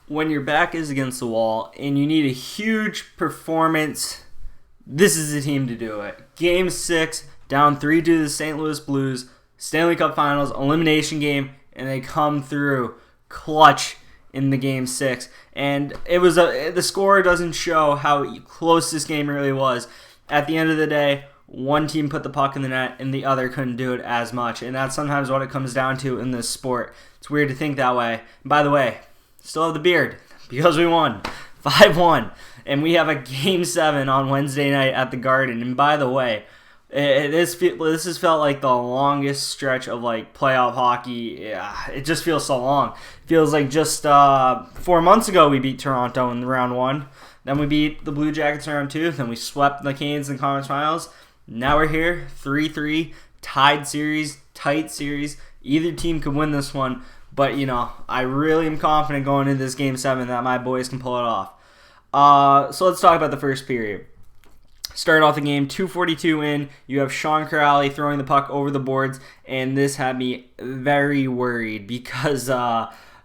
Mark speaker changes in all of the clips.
Speaker 1: when your back is against the wall and you need a huge performance, this is the team to do it. Game 6, down 3-2 to the St. Louis Blues, Stanley Cup Finals, elimination game, and they come through clutch in the Game 6. And it was the score doesn't show how close this game really was. At the end of the day, one team put the puck in the net and the other couldn't do it as much. And that's sometimes what it comes down to in this sport. It's weird to think that way. And by the way, still have the beard because we won 5-1. And we have a Game 7 on Wednesday night at the Garden. And by the way, this has felt like the longest stretch of like playoff hockey. Yeah, it just feels so long. It feels like just 4 months ago we beat Toronto in round 1. Then we beat the Blue Jackets in round 2. Then we swept the Canes in the conference finals. Now we're here, 3-3, tight series. Either team could win this one. But, I really am confident going into this Game 7 that my boys can pull it off. So let's talk about the first period. Start off the game, 2:42 in. You have Sean Corrali throwing the puck over the boards, and this had me very worried because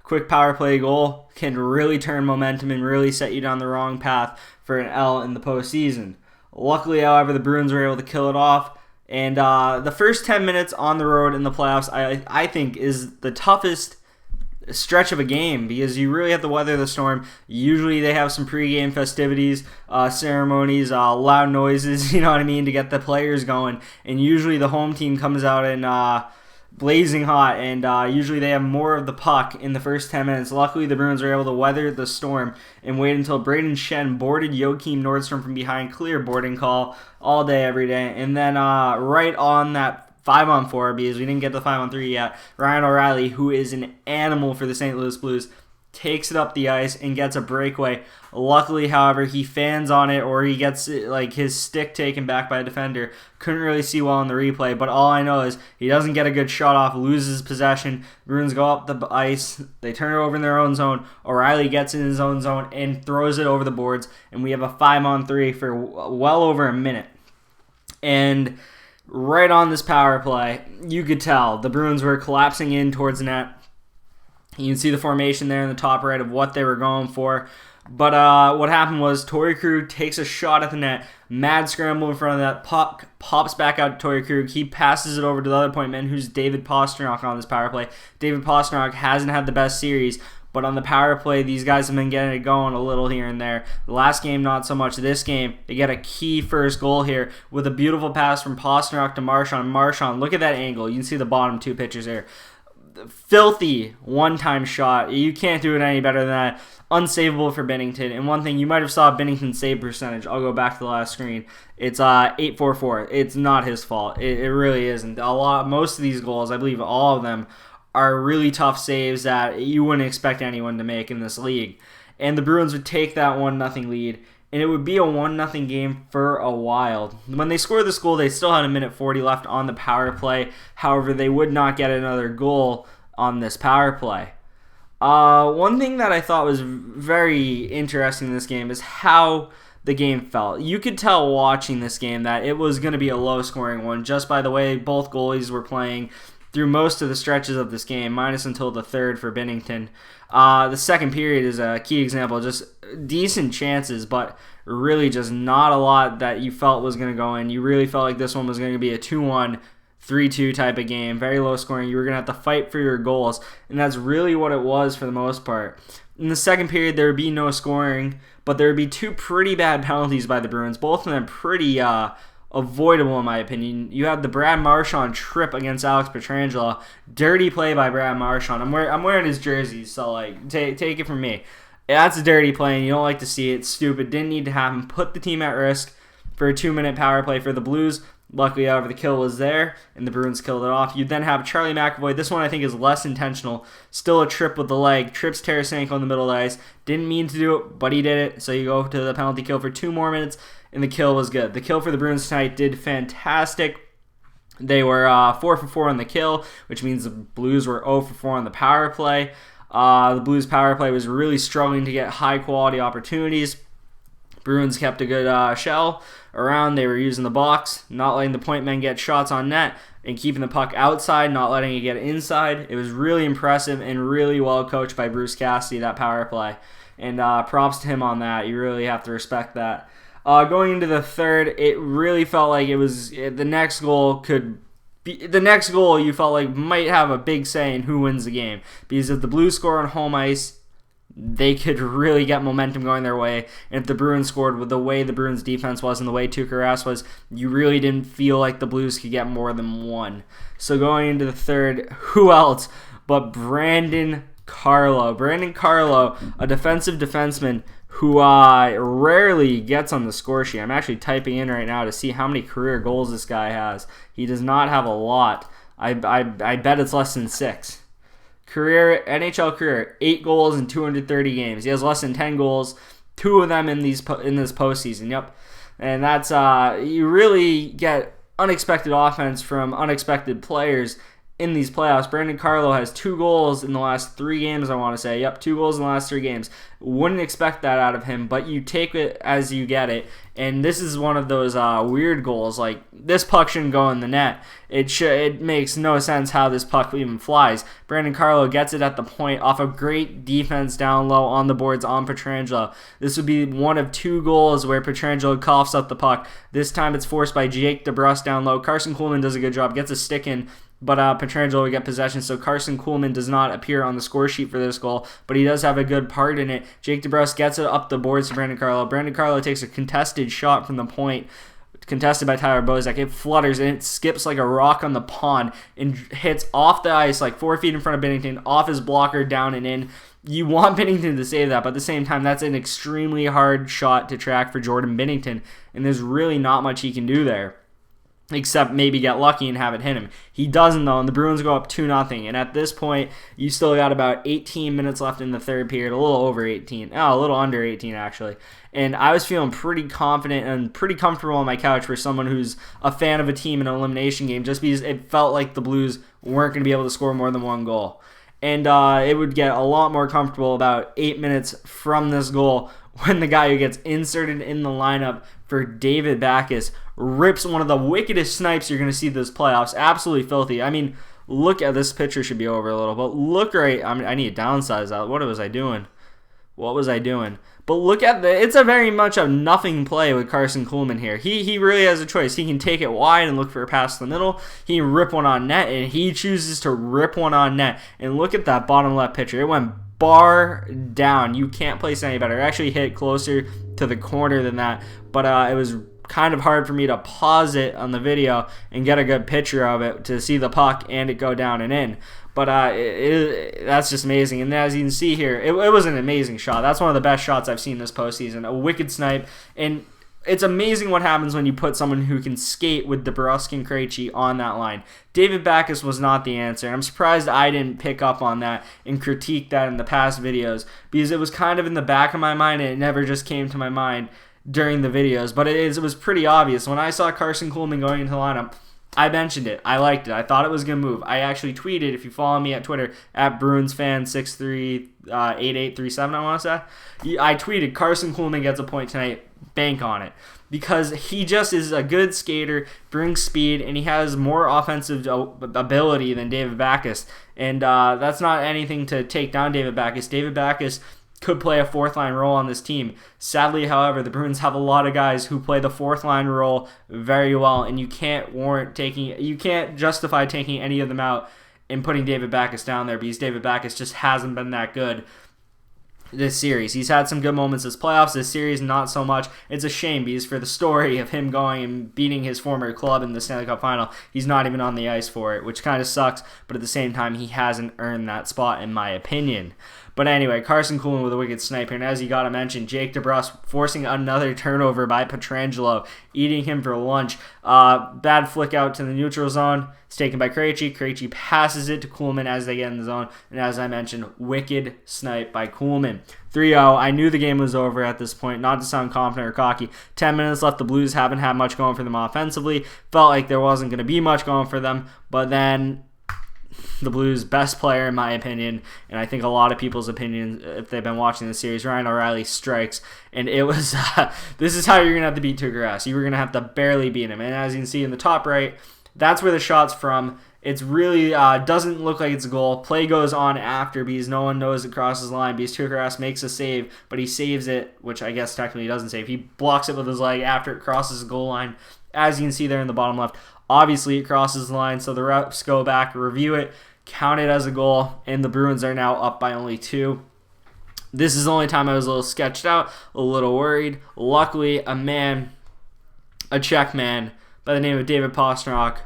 Speaker 1: quick power play goal can really turn momentum and really set you down the wrong path for an L in the postseason. Luckily, however, the Bruins were able to kill it off. And the first 10 minutes on the road in the playoffs, I think, is the toughest stretch of a game because you really have to weather the storm. Usually they have some pregame festivities, ceremonies, loud noises, you know what I mean, to get the players going. And usually the home team comes out in blazing hot, and usually they have more of the puck in the first 10 minutes. Luckily, the Bruins were able to weather the storm and wait until Braden Shen boarded Joakim Nordstrom from behind, clear boarding call all day, every day. And then right on that 5-on-4, because we didn't get the 5-on-3 yet, Ryan O'Reilly, who is an animal for the St. Louis Blues, takes it up the ice and gets a breakaway. Luckily, however, he fans on it, or he gets his stick taken back by a defender. Couldn't really see well in the replay, but all I know is he doesn't get a good shot off, loses possession. Bruins go up the ice, they turn it over in their own zone. O'Reilly gets in his own zone and throws it over the boards, and we have a 5-on-3 for well over a minute. And right on this power play, you could tell the Bruins were collapsing in towards the net. You can see the formation there in the top right of what they were going for. But what happened was Torrey Krug takes a shot at the net. Mad scramble in front of that. Puck pops back out to Torrey Krug. He passes it over to the other point man, who's David Pastrnak on this power play. David Pastrnak hasn't had the best series, but on the power play, these guys have been getting it going a little here and there. The last game, not so much. This game, they get a key first goal here with a beautiful pass from Pastrnak to Marchand. Marchand, look at that angle. You can see the bottom two pictures here. Filthy one-time shot. You can't do it any better than that. Unsavable for Binnington. And one thing, you might have saw Binnington's save percentage. I'll go back to the last screen. It's 844. It's not his fault. It really isn't. Most of these goals, I believe all of them, are really tough saves that you wouldn't expect anyone to make in this league. And the Bruins would take that 1-0 lead, and it would be a 1-0 game for a while. When they scored this goal, they still had 1:40 left on the power play. However, they would not get another goal on this power play. One thing that I thought was very interesting in this game is how the game felt. You could tell watching this game that it was going to be a low-scoring one just by the way both goalies were playing through most of the stretches of this game, minus until the third for Binnington. The second period is a key example. Just decent chances, but really just not a lot that you felt was going to go in. You really felt like this one was going to be a 2-1, 3-2 type of game. Very low scoring. You were going to have to fight for your goals, and that's really what it was for the most part. In the second period, there would be no scoring, but there would be two pretty bad penalties by the Bruins, both of them pretty avoidable in my opinion. You had the Brad Marchand trip against Alex Pietrangelo. Dirty play by Brad Marchand. I'm wearing his jersey, so take it from me. That's a dirty play, and you don't like to see it. Stupid. Didn't need to happen. Put the team at risk for a 2-minute power play for the Blues. Luckily, however, the kill was there, and the Bruins killed it off. You then have Charlie McAvoy. This one I think is less intentional. Still a trip with the leg. Trips Tarasenko in the middle of the ice. Didn't mean to do it, but he did it. So you go to the penalty kill for 2 more minutes, and the kill was good. The kill for the Bruins tonight did fantastic. They were 4 for 4 on the kill, which means the Blues were 0 for 4 on the power play. The Blues power play was really struggling to get high-quality opportunities. Bruins kept a good shell around. They were using the box, not letting the point men get shots on net. and keeping the puck outside, not letting it get inside. It was really impressive and really well coached by Bruce Cassidy, that power play. And props to him on that. You really have to respect that. Going into the third, it really felt like it was the next goal could be the next goal. You felt like might have a big say in who wins the game, because if the Blues score on home ice, they could really get momentum going their way. And if the Bruins scored with the way the Bruins defense was and the way Tuukka Rask was, you really didn't feel like the Blues could get more than one. So going into the third, who else but Brandon Carlo? Brandon Carlo, a defensive defenseman who rarely gets on the score sheet. I'm actually typing in right now to see how many career goals this guy has. He does not have a lot. I bet it's less than 6. NHL career, 8 goals in 230 games. He has less than 10 goals, 2 of them in this postseason. Yep, and that's you really get unexpected offense from unexpected players in these playoffs. Brandon Carlo has 2 goals in the last 3 games, I want to say. Yep, 2 goals in the last 3 games. Wouldn't expect that out of him, but you take it as you get it. And this is one of those weird goals. Like, this puck shouldn't go in the net. It makes no sense how this puck even flies. Brandon Carlo gets it at the point off a great defense down low on the boards on Pietrangelo. This would be one of 2 goals where Pietrangelo coughs up the puck. This time it's forced by Jake DeBrusk down low. Carson Kuhlman does a good job, gets a stick in, but Pietrangelo would get possession, so Carson Kuhlman does not appear on the score sheet for this goal, but he does have a good part in it. Jake DeBrusk gets it up the boards to Brandon Carlo. Brandon Carlo takes a contested shot from the point, contested by Tyler Bozak. It flutters and it skips like a rock on the pond and hits off the ice like 4 feet in front of Binnington, off his blocker, down and in. You want Binnington to save that, but at the same time, that's an extremely hard shot to track for Jordan Binnington, and there's really not much he can do there, except maybe get lucky and have it hit him. He doesn't, though, and the Bruins go up 2-0. And at this point, you still got about 18 minutes left in the third period, a little over 18. Oh, a little under 18, actually. And I was feeling pretty confident and pretty comfortable on my couch for someone who's a fan of a team in an elimination game, just because it felt like the Blues weren't going to be able to score more than 1 goal. And it would get a lot more comfortable about 8 minutes from this goal when the guy who gets inserted in the lineup for David Backes rips one of the wickedest snipes you're going to see this playoffs. Absolutely filthy. I mean, look at this picture, should be over a little, but look right. I mean, I need to downsize that. What was I doing? But look at it's a very much a nothing play with Carson Kuhlman here. He really has a choice. He can take it wide and look for a pass to the middle. He can rip one on net, and he chooses to rip one on net. And look at that bottom left picture. It went bar down. You can't place any better. It actually hit closer to the corner than that, but it was kind of hard for me to pause it on the video and get a good picture of it to see the puck and it go down and in. But that's just amazing. And as you can see here, it was an amazing shot. That's one of the best shots I've seen this postseason. A wicked snipe. And it's amazing what happens when you put someone who can skate with DeBrusk and Krejci on that line. David Backes was not the answer. And I'm surprised I didn't pick up on that and critique that in the past videos, because it was kind of in the back of my mind and it never just came to my mind during the videos. But it was pretty obvious. When I saw Carson Kuhlman going into the lineup, I mentioned it. I liked it. I thought it was going to move. I actually tweeted, if you follow me at Twitter, at BruinsFan638837, I want to say. I tweeted, Carson Kuhlman gets a point tonight. Bank on it. Because he just is a good skater, brings speed, and he has more offensive ability than David Backes. And that's not anything to take down David Backes. David Backes could play a 4th-line role on this team. Sadly, however, the Bruins have a lot of guys who play the 4th-line role very well, and you can't justify taking any of them out and putting David Backes down there, because David Backes just hasn't been that good this series. He's had some good moments this playoffs. This series, not so much. It's a shame, because for the story of him going and beating his former club in the Stanley Cup final, he's not even on the ice for it, which kind of sucks, but at the same time, he hasn't earned that spot, in my opinion. But anyway, Carson Kuhlman with a wicked sniper, and as you got to mention, Jake DeBrusk forcing another turnover by Pietrangelo, eating him for lunch. Bad flick out to the neutral zone. It's taken by Krejci. Krejci passes it to Kuhlman as they get in the zone, and as I mentioned, wicked snipe by Kuhlman. 3-0. I knew the game was over at this point, not to sound confident or cocky. 10 minutes left. The Blues haven't had much going for them offensively. Felt like there wasn't going to be much going for them, but then the Blues' best player, in my opinion, and I think a lot of people's opinions, if they've been watching the series, Ryan O'Reilly strikes, and it was, this is how you're going to have to beat Tuukka Rask. You were going to have to barely beat him, and as you can see in the top right, That's where the shot's from. It's really doesn't look like it's a goal. Play goes on after because no one knows it crosses the line because Tuukka makes a save, but he saves it, which I guess technically he doesn't save. He blocks it with his leg after it crosses the goal line. As you can see there in the bottom left, obviously it crosses the line, so the refs go back, review it, count it as a goal, and the Bruins are now up by only 2. This is the only time I was a little sketched out, a little worried. Luckily, a Czech man by the name of David Pastrnak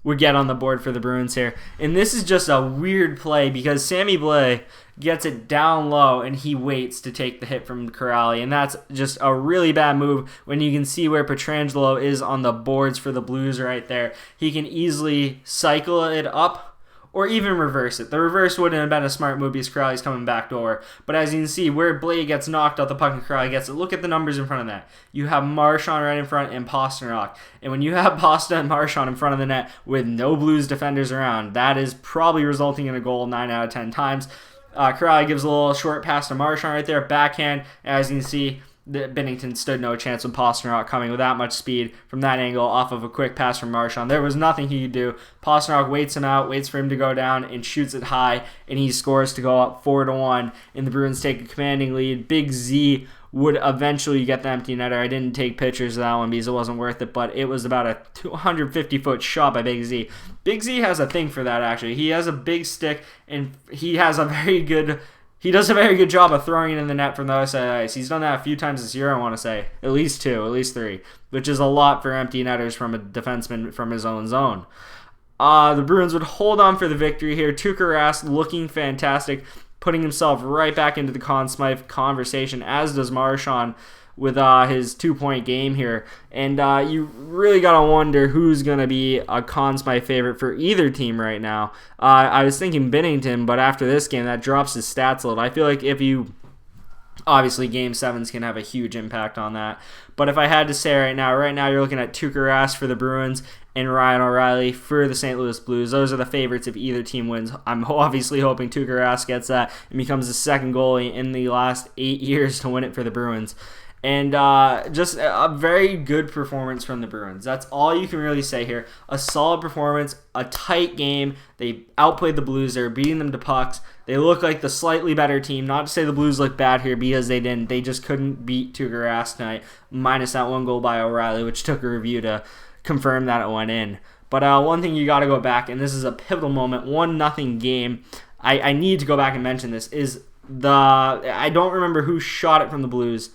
Speaker 1: would get on the board for the Bruins here. And this is just a weird play because Sammy Blais gets it down low and he waits to take the hit from Kuraly. And that's just a really bad move when you can see where Pietrangelo is on the boards for the Blues right there. He can easily cycle it up or even reverse it. The reverse wouldn't have been a smart move because Kuraly's coming back door. But as you can see, where Blais gets knocked out the puck and Kuraly gets it, look at the numbers in front of that. You have Marchand right in front and Pastrnak. And when you have Pasta and Marchand in front of the net with no Blues defenders around, that is probably resulting in a goal 9 out of 10 times. Kuraly gives a little short pass to Marchand right there, backhand. As you can see, Binnington stood no chance with Pastrnak coming with that much speed from that angle off of a quick pass from Marchand. There was nothing he could do. Pastrnak waits him out, waits for him to go down, and shoots it high, and he scores to go up 4-1, and the Bruins take a commanding lead. Big Z would eventually get the empty netter. I didn't take pictures of that one because it wasn't worth it, but it was about a 250-foot shot by Big Z. Big Z has a thing for that, actually. He has a big stick, and he does a very good job of throwing it in the net from the other side of the ice. He's done that a few times this year, I want to say. At least 2, at least 3, which is a lot for empty netters from a defenseman from his own zone. The Bruins would hold on for the victory here. Tuukka Rask looking fantastic, putting himself right back into the Conn Smythe conversation, as does Marchand with his 2-point game here. And you really got to wonder who's going to be a Conn Smythe favorite for either team right now. I was thinking Binnington, but after this game, that drops his stats a little. I feel like obviously Game 7s can have a huge impact on that. But if I had to say right now you're looking at Tuukka Rask for the Bruins and Ryan O'Reilly for the St. Louis Blues. Those are the favorites if either team wins. I'm obviously hoping Tuukka Rask gets that and becomes the second goalie in the last 8 years to win it for the Bruins. And just a very good performance from the Bruins. That's all you can really say here. A solid performance, a tight game. They outplayed the Blues. They were beating them to pucks. They look like the slightly better team. Not to say the Blues look bad here because they didn't. They just couldn't beat Tuukka Rask tonight, minus that one goal by O'Reilly, which took a review to confirm that it went in. But one thing you got to go back, and this is a pivotal moment, 1-0 game. I need to go back and mention this, is I don't remember who shot it from the Blues,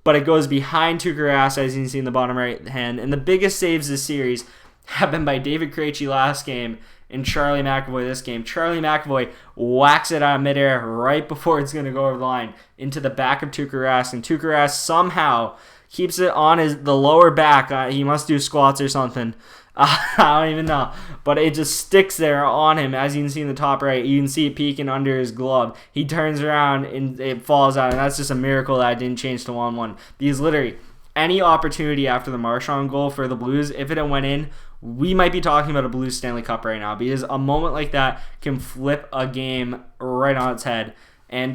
Speaker 1: but it goes behind Tuukka Rask, as you can see in the bottom right hand. And the biggest saves this series have been by David Krejci last game and Charlie McAvoy this game. Charlie McAvoy whacks it out of midair right before it's going to go over the line into the back of Tuukka Rask. And Tuukka Rask somehow keeps it on the lower back. He must do squats or something. I don't even know. But it just sticks there on him. As you can see in the top right, you can see it peeking under his glove. He turns around and it falls out. And that's just a miracle that it didn't change to 1-1. Because literally, any opportunity after the Marchand goal for the Blues, if it had went in, we might be talking about a Blues Stanley Cup right now. Because a moment like that can flip a game right on its head. And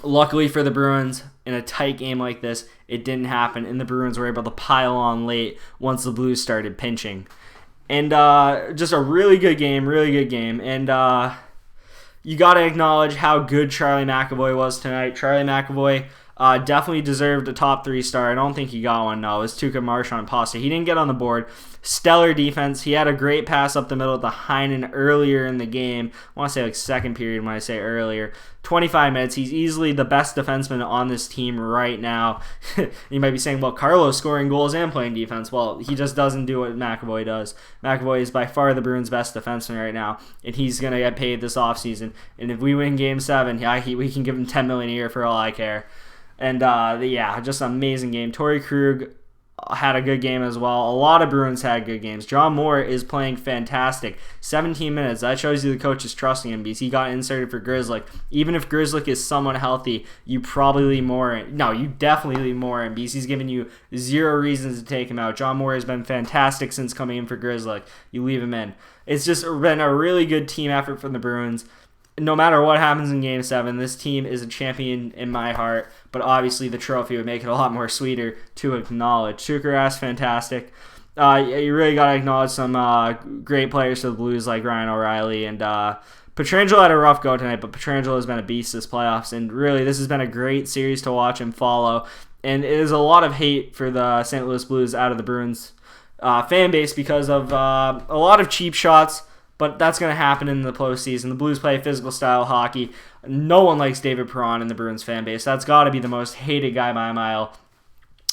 Speaker 1: luckily for the Bruins, in a tight game like this, it didn't happen, and the Bruins were able to pile on late once the Blues started pinching. And just a really good game. And you got to acknowledge how good Charlie McAvoy was tonight. Charlie McAvoy definitely deserved a top 3 star. I don't think he got one, no. It was Tuukka, Marchand, and Pasta. He didn't get on the board. Stellar defense. He had a great pass up the middle to Heinen earlier in the game. I want to say second period when I say earlier. 25 minutes. He's easily the best defenseman on this team right now. You might be saying, well, Carlo's scoring goals and playing defense. Well, he just doesn't do what McAvoy does. McAvoy is by far the Bruins' best defenseman right now, and he's going to get paid this offseason. And if we win Game 7, we can give him $10 million a year for all I care. And just an amazing game. Torrey Krug had a good game as well. A lot of Bruins had good games. John Moore is playing fantastic. 17 minutes. That shows you the coach is trusting him because he got inserted for Grzelcyk. Even if Grzelcyk is somewhat healthy, you probably leave Moore in. No, you definitely leave Moore in because he's giving you 0 reasons to take him out. John Moore has been fantastic since coming in for Grzelcyk. You leave him in. It's just been a really good team effort from the Bruins. No matter what happens in Game 7, this team is a champion in my heart, but obviously the trophy would make it a lot more sweeter to acknowledge. Tuukka Rask, fantastic. You really got to acknowledge some great players for the Blues like Ryan O'Reilly, and Pietrangelo had a rough go tonight, but Pietrangelo has been a beast this playoffs, and really this has been a great series to watch and follow. And it is a lot of hate for the St. Louis Blues out of the Bruins fan base because of a lot of cheap shots, but that's going to happen in the postseason. The Blues play physical style hockey. No one likes David Perron in the Bruins fan base. That's got to be the most hated guy by a mile.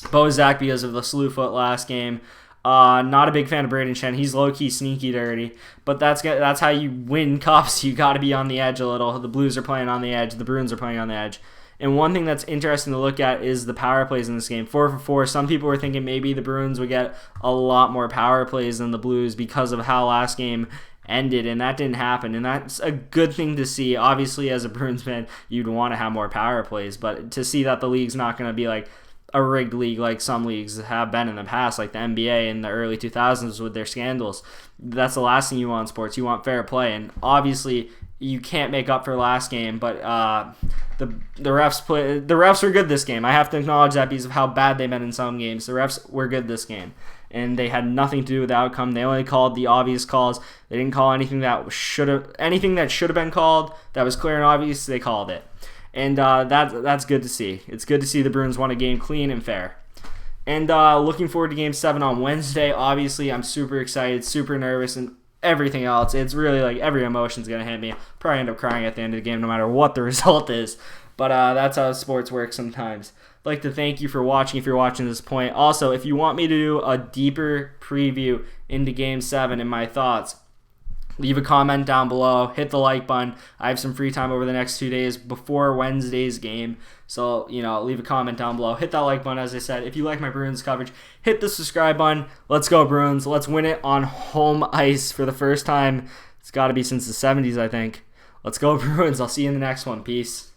Speaker 1: Bozak because of the slew foot last game. Not a big fan of Braden Shen. He's low-key sneaky dirty, but that's how you win cups. You got to be on the edge a little. The Blues are playing on the edge. The Bruins are playing on the edge. And one thing that's interesting to look at is the power plays in this game. 4 for 4. Some people were thinking maybe the Bruins would get a lot more power plays than the Blues because of how last game ended, and that didn't happen. And that's a good thing to see. Obviously, as a Bruins fan, you'd want to have more power plays, but to see that the league's not going to be like a rigged league like some leagues have been in the past, like the NBA in the early 2000s with their scandals, that's the last thing you want in sports. You want fair play, and obviously you can't make up for last game, but the refs were good this game. I have to acknowledge that because of how bad they've been in some games. The refs were good this game, and they had nothing to do with the outcome. They only called the obvious calls. They didn't call anything that should have been called that was clear and obvious. They called it, and that's good to see. It's good to see the Bruins won a game clean and fair. And looking forward to Game 7 on Wednesday. Obviously, I'm super excited, super nervous, and everything else. It's really like every emotion's going to hit me. Probably end up crying at the end of the game no matter what the result is. But that's how sports works sometimes. I'd like to thank you for watching if you're watching this point. Also, if you want me to do a deeper preview into Game 7 and my thoughts, leave a comment down below. Hit the like button. I have some free time over the next 2 days before Wednesday's game. So, leave a comment down below. Hit that like button, as I said. If you like my Bruins coverage, hit the subscribe button. Let's go, Bruins. Let's win it on home ice for the first time. It's got to be since the 70s, I think. Let's go, Bruins. I'll see you in the next one. Peace.